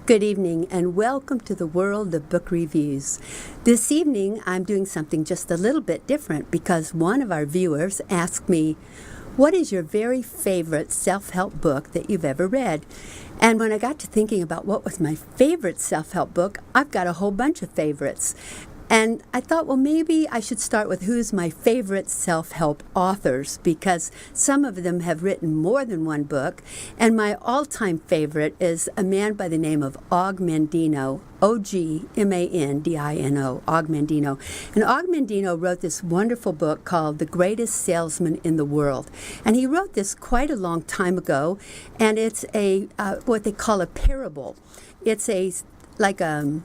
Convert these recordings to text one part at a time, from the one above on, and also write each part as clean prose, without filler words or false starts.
Good evening and welcome to the world of book reviews. This evening I'm doing something just a little bit different because one of our viewers asked me, what is your very favorite self-help book that you've ever read? And when I got to thinking about what was my favorite self-help book, I've got a whole bunch of favorites. And I thought, well, maybe I should start with who's my favorite self-help authors, because some of them have written more than one book. And my all-time favorite is a man by the name of Og Mandino, O-G-M-A-N-D-I-N-O, Og Mandino. And Og Mandino wrote this wonderful book called The Greatest Salesman in the World. And he wrote this quite a long time ago, and it's a what they call a parable. It's like a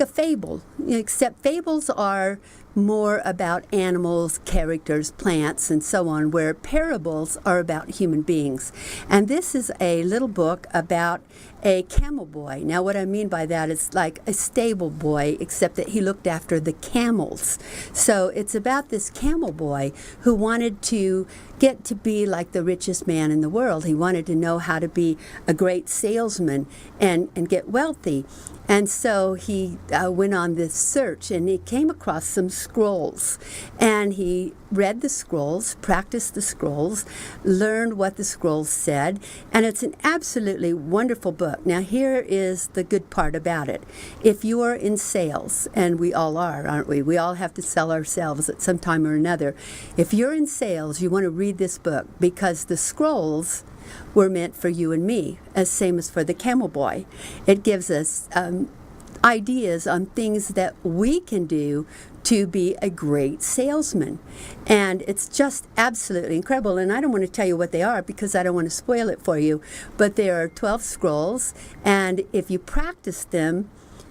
fable, except fables are more about animals, characters, plants, and so on, where parables are about human beings. And this is a little book about a camel boy. Now, what I mean by that is like a stable boy, except that he looked after the camels. So it's about this camel boy who wanted to get to be like the richest man in the world. He wanted to know how to be a great salesman and get wealthy. And so he went on this search, and he came across some scrolls. And he read the scrolls, practiced the scrolls, learned what the scrolls said, and it's an absolutely wonderful book. Now, here is the good part about it. If you are in sales, and we all are, aren't we? We all have to sell ourselves at some time or another. If you're in sales, you want to read this book, because the scrolls were meant for you and me, as same as for the camel boy. It gives us ideas on things that we can do to be a great salesman. And it's just absolutely incredible. And I don't want to tell you what they are because I don't want to spoil it for you. But there are 12 scrolls, and if you practice them,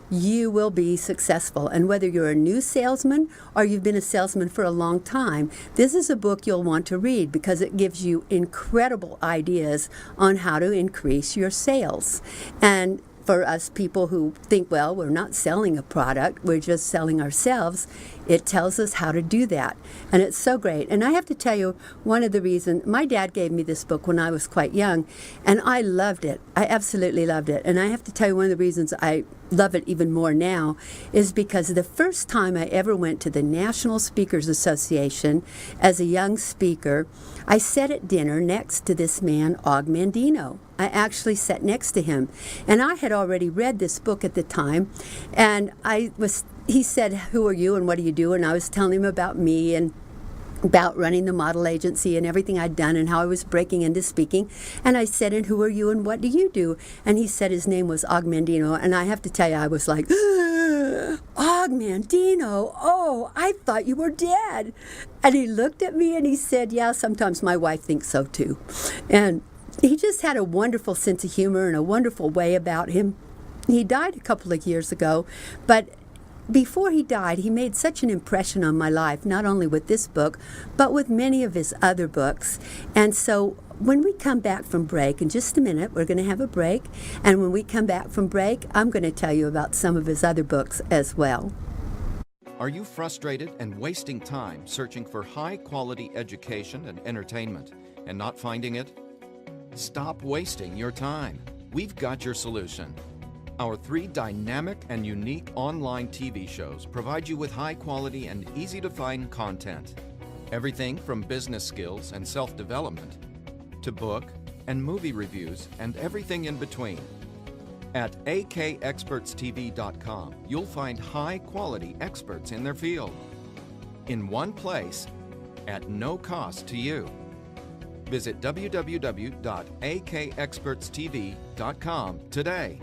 you will be successful. And whether you're a new salesman or you've been a salesman for a long time, this is a book you'll want to read because it gives you incredible ideas on how to increase your sales. And for us people who think, well, we're not selling a product, we're just selling ourselves, it tells us how to do that. And it's so great. And I have to tell you, one of the reasons, my dad gave me this book when I was quite young, and I loved it. I absolutely loved it. And I have to tell you, one of the reasons I love it even more now is because the first time I ever went to the National Speakers Association as a young speaker, I sat at dinner next to this man, Og Mandino. I actually sat next to him. And I had already read this book at the time, and he said, who are you and what do you do? And I was telling him about me and about running the model agency and everything I'd done and how I was breaking into speaking. And I said, and who are you and what do you do? And he said his name was Og Mandino. And I have to tell you, I was like, Og Mandino, oh, I thought you were dead. And he looked at me and he said, yeah, sometimes my wife thinks so too. And he just had a wonderful sense of humor and a wonderful way about him. He died a couple of years ago, but before he died, he made such an impression on my life, not only with this book, but with many of his other books. And so when we come back from break, in just a minute, we're going to have a break. And when we come back from break, I'm going to tell you about some of his other books as well. Are you frustrated and wasting time searching for high-quality education and entertainment and not finding it? Stop wasting your time. We've got your solution. Our 3 dynamic and unique online TV shows provide you with high-quality and easy-to-find content. Everything from business skills and self-development to book and movie reviews and everything in between. At akexpertstv.com, you'll find high-quality experts in their field in one place at no cost to you. Visit www.akexpertstv.com today.